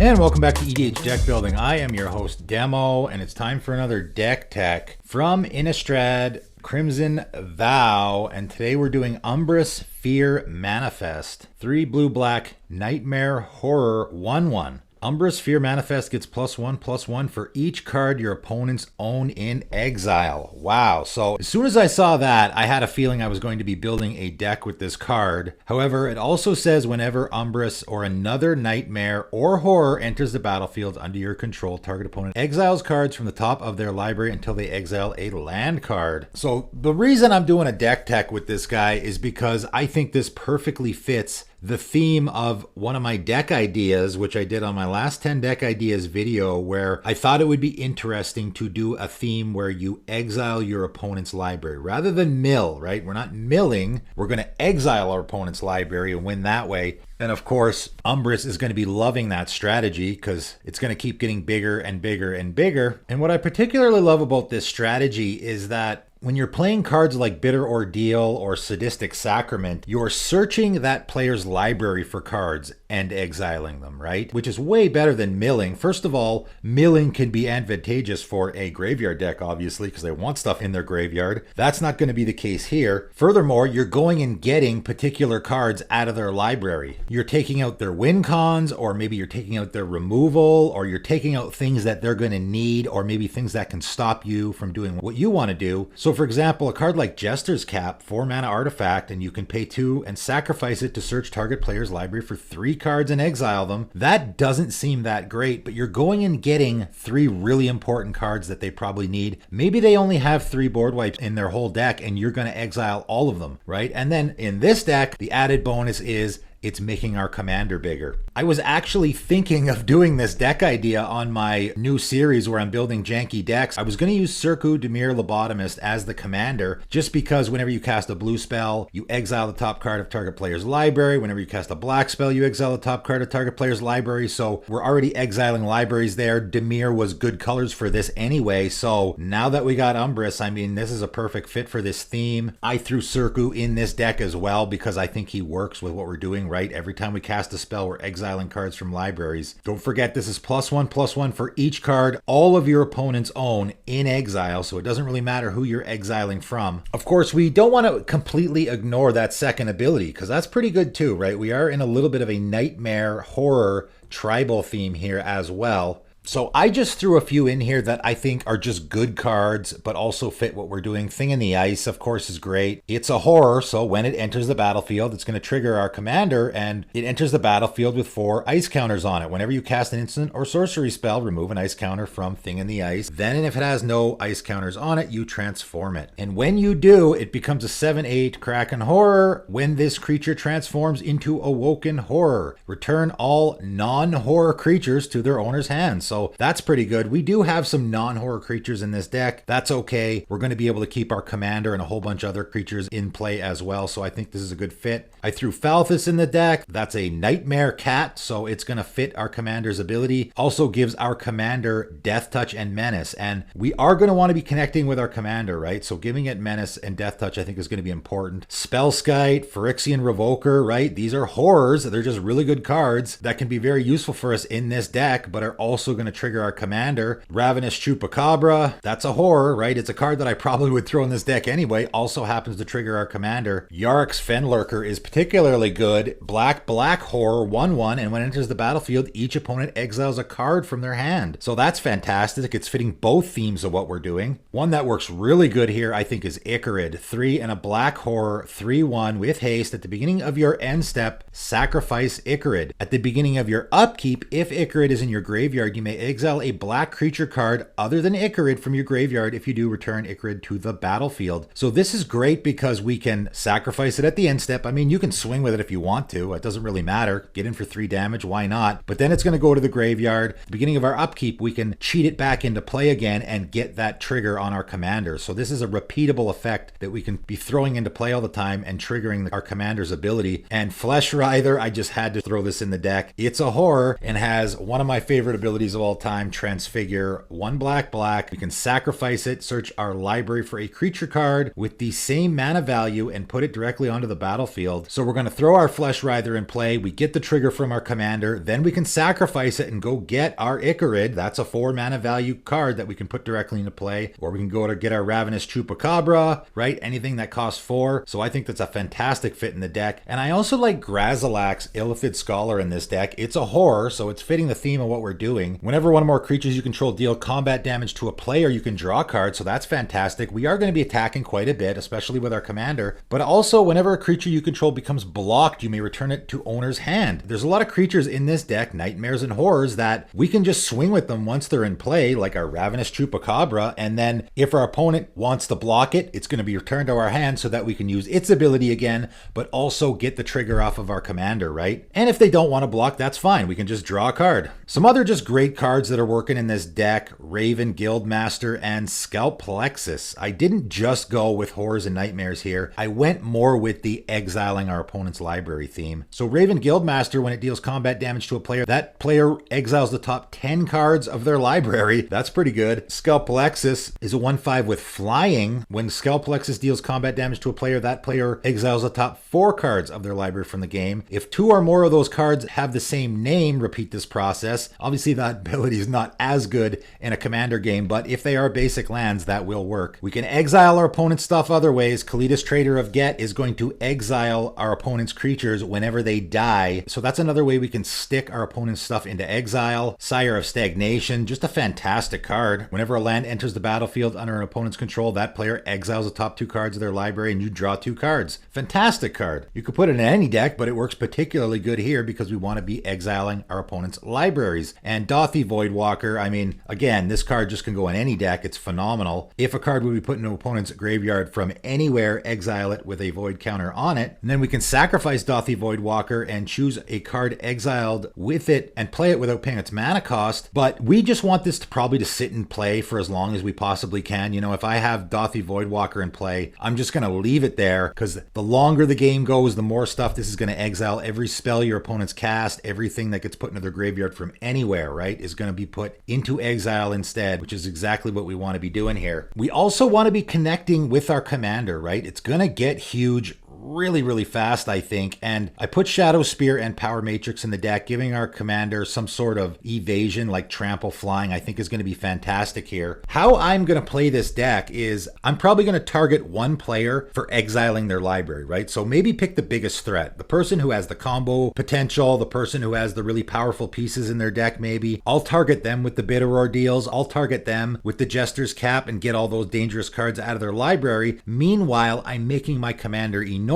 And welcome back to EDH Deck Building. I am your host, Demo, and it's time for another deck tech from Innistrad Crimson Vow. And today we're doing Umbris Fear Manifest. 3 blue-black Nightmare Horror 1/1. Umbris Fear Manifest gets +1/+1 for each card your opponents own in Exile. Wow. So as soon as I saw that, I had a feeling I was going to be building a deck with this card. However, it also says whenever Umbris or another Nightmare or Horror enters the battlefield under your control, target opponent exiles cards from the top of their library until they exile a land card. So the reason I'm doing a deck tech with this guy is because I think this perfectly fits the theme of one of my deck ideas, which I did on my last 10 deck ideas video, where I thought it would be interesting to do a theme where you exile your opponent's library rather than mill, right? We're not milling, we're going to exile our opponent's library and win that way. And of course, Umbris is going to be loving that strategy because it's going to keep getting bigger and bigger and bigger. And what I particularly love about this strategy is that when you're playing cards like Bitter Ordeal or Sadistic Sacrament, you're searching that player's library for cards and exiling them, right? Which is way better than milling. First of all, milling can be advantageous for a graveyard deck, obviously, because they want stuff in their graveyard. That's not going to be the case here. Furthermore, you're going and getting particular cards out of their library. You're taking out their WINCONs, or maybe you're taking out their removal, or you're taking out things that they're going to need, or maybe things that can stop you from doing what you want to do. So for example, a card like Jester's Cap, 4 mana artifact, and you can pay 2 and sacrifice it to search target player's library for 3 cards and exile them. That doesn't seem that great, but you're going and getting 3 really important cards that they probably need. Maybe they only have 3 board wipes in their whole deck and you're going to exile all of them, right? And then in this deck, the added bonus is it's making our commander bigger. I was actually thinking of doing this deck idea on my new series where I'm building janky decks. I was going to use Circu Dimir Lobotomist as the commander, just because whenever you cast a blue spell, you exile the top card of target player's library. Whenever you cast a black spell, you exile the top card of target player's library. So we're already exiling libraries there. Dimir was good colors for this anyway. So now that we got Umbris, I mean, this is a perfect fit for this theme. I threw Circu in this deck as well because I think he works with what we're doing, right? Every time we cast a spell, we're exiling cards from libraries. Don't forget, this is +1/+1 for each card all of your opponents own in exile, so it doesn't really matter who you're exiling from. Of course, we don't want to completely ignore that second ability, because that's pretty good too, right? We are in a little bit of a Nightmare Horror tribal theme here as well. So I just threw a few in here that I think are just good cards, but also fit what we're doing. Thing in the Ice, of course, is great. It's a horror, so when it enters the battlefield, it's going to trigger our commander, and it enters the battlefield with 4 ice counters on it. Whenever you cast an instant or sorcery spell, remove an ice counter from Thing in the Ice. Then, if it has no ice counters on it, you transform it. And when you do, it becomes a 7/8 Kraken Horror. When this creature transforms into Awoken Horror, return all non-horror creatures to their owner's hands. So that's pretty good. We do have some non-horror creatures in this deck. That's okay. We're going to be able to keep our commander and a whole bunch of other creatures in play as well. So I think this is a good fit. I threw Falthus in the deck. That's a Nightmare Cat, so it's going to fit our commander's ability. Also gives our commander Death Touch and Menace. And we are going to want to be connecting with our commander, right? So giving it Menace and Death Touch I think is going to be important. Spellskite, Phyrexian Revoker, right? These are horrors. They're just really good cards that can be very useful for us in this deck, but are also going to trigger our commander. Ravenous Chupacabra, that's a horror, right? It's a card that I probably would throw in this deck anyway. Also happens to trigger our commander. Yarok's Fenlurker is particularly good. Black horror 1/1, and when it enters the battlefield, each opponent exiles a card from their hand. So that's fantastic. It's fitting both themes of what we're doing. One that works really good here, I think, is Icarid. 3 and a black horror, 3/1 with haste. At the beginning of your end step, sacrifice Icarid. At the beginning of your upkeep, if Icarid is in your graveyard, you may exile a black creature card other than Icarid from your graveyard. If you do, return Icarid to the battlefield. So this is great because we can sacrifice it at the end step. I mean, you can swing with it if you want to. It doesn't really matter. Get in for 3 damage, why not? But then it's going to go to the graveyard. At the beginning of our upkeep, we can cheat it back into play again and get that trigger on our commander. So this is a repeatable effect that we can be throwing into play all the time and triggering our commander's ability. And Flesh Writher, I just had to throw this in the deck. It's a horror and has one of my favorite abilities of all time, transfigure 1 black black. We can sacrifice it, search our library for a creature card with the same mana value and put it directly onto the battlefield. So we're going to throw our Flesh Writher in play. We get the trigger from our commander. Then we can sacrifice it and go get our Icarid. That's a 4 mana value card that we can put directly into play. Or we can go to get our Ravenous Chupacabra, right? Anything that costs 4. So I think that's a fantastic fit in the deck. And I also like Grazilax Illithid Scholar in this deck. It's a horror, so it's fitting the theme of what we're doing. Whenever one or more creatures you control deal combat damage to a player, you can draw cards, so that's fantastic. We are going to be attacking quite a bit, especially with our commander. But also, whenever a creature you control becomes blocked, you may return it to owner's hand. There's a lot of creatures in this deck, nightmares and horrors, that we can just swing with them once they're in play, like our Ravenous Chupacabra, and then if our opponent wants to block it, it's going to be returned to our hand so that we can use its ability again, but also get the trigger off of our commander, right? And if they don't want to block, that's fine. We can just draw a card. Some other just great cards that are working in this deck: Raven Guildmaster and Scalp Plexus. I didn't just go with horrors and nightmares here. I went more with the exiling our opponent's library theme. So Raven Guildmaster, when it deals combat damage to a player, that player exiles the top 10 cards of their library. That's pretty good. Scalp Plexus is a 1/5 with flying. When Scalp Plexus deals combat damage to a player, that player exiles the top 4 cards of their library from the game. If 2 or more of those cards have the same name, repeat this process. Obviously that ability is not as good in a commander game, but if they are basic lands, that will work. We can exile our opponent's stuff other ways. Kalitas, Trader of Get, is going to exile our opponent's creatures whenever they die. So that's another way we can stick our opponent's stuff into exile. Sire of Stagnation, just a fantastic card. Whenever a land enters the battlefield under an opponent's control, that player exiles the top 2 cards of their library and you draw 2 cards. Fantastic card. You could put it in any deck, but it works particularly good here because we want to be exiling our opponent's libraries. And Dothy Voidwalker, I mean, again, this card just can go in any deck. It's phenomenal. If a card would be put into an opponent's graveyard from anywhere, exile it with a void counter on it. And then we can sacrifice Dothy Voidwalker and choose a card exiled with it and play it without paying its mana cost. But we just want this to probably to sit in play for as long as we possibly can. You know, if I have Dothy Voidwalker in play, I'm just going to leave it there because the longer the game goes, the more stuff this is going to exile. Every spell your opponents cast, everything that gets put into their graveyard from anywhere, right, is going to be put into exile instead, which is exactly what we want to be doing here. We also want to be connecting with our commander, right? It's going to get huge really fast, I think. And I put Shadow Spear and Power Matrix in the deck, giving our commander some sort of evasion like Trample Flying, I think is going to be fantastic here. How I'm going to play this deck is I'm probably going to target one player for exiling their library, right? So maybe pick the biggest threat, the person who has the combo potential, the person who has the really powerful pieces in their deck maybe. I'll target them with the Bitter Ordeals. I'll target them with the Jester's Cap and get all those dangerous cards out of their library. Meanwhile, I'm making my commander enormous,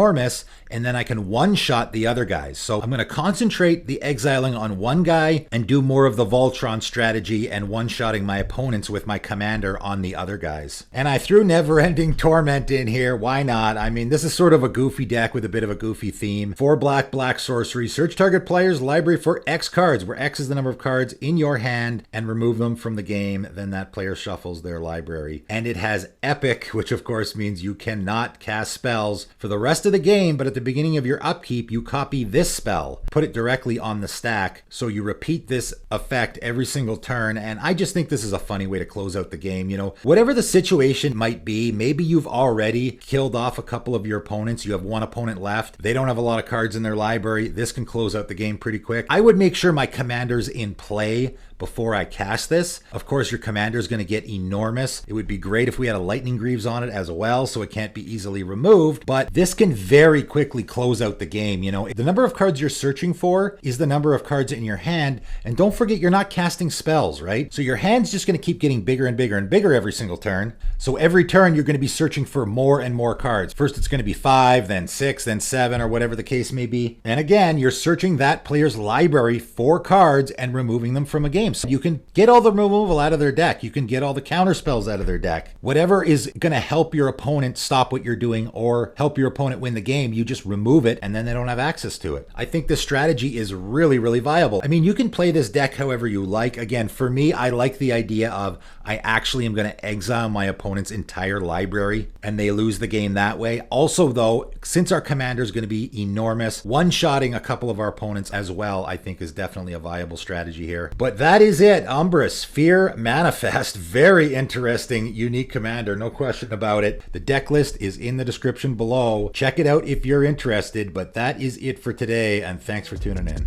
and then I can one-shot the other guys. So I'm going to concentrate the exiling on one guy and do more of the Voltron strategy and one-shotting my opponents with my commander on the other guys. And I threw Never-Ending Torment in here. Why not? I mean, this is sort of a goofy deck with a bit of a goofy theme. 4 black sorcery. Search target player's library for X cards, where X is the number of cards in your hand, and remove them from the game. Then that player shuffles their library. And it has Epic, which of course means you cannot cast spells for the rest of the game, but at the beginning of your upkeep, you copy this spell, put it directly on the stack, so you repeat this effect every single turn. And I just think this is a funny way to close out the game. You know, whatever the situation might be, maybe you've already killed off a couple of your opponents, you have one opponent left, they don't have a lot of cards in their library, this can close out the game pretty quick. I would make sure my commander's in play before I cast this. Of course, your commander is going to get enormous. It would be great if we had a Lightning Greaves on it as well, so it can't be easily removed, but this can very quickly close out the game. You know, the number of cards you're searching for is the number of cards in your hand, and don't forget you're not casting spells, right? So your hand's just going to keep getting bigger and bigger and bigger every single turn. So every turn you're going to be searching for more and more cards. First it's going to be 5, then 6, then 7, or whatever the case may be. And again, you're searching that player's library for cards and removing them from a game. So you can get all the removal out of their deck. You can get all the counter spells out of their deck. Whatever is going to help your opponent stop what you're doing or help your opponent win the game, you just remove it and then they don't have access to it. I think this strategy is really viable. I mean, you can play this deck however you like. Again, for me, I like the idea of I actually am going to exile my opponent's entire library and they lose the game that way. Also though, since our commander is going to be enormous, one-shotting a couple of our opponents as well, I think is definitely a viable strategy here. But that that is it. Umbris, Fear Manifest. Very interesting, unique commander. No question about it. The deck list is in the description below. Check it out if you're interested. But that is it for today. And thanks for tuning in.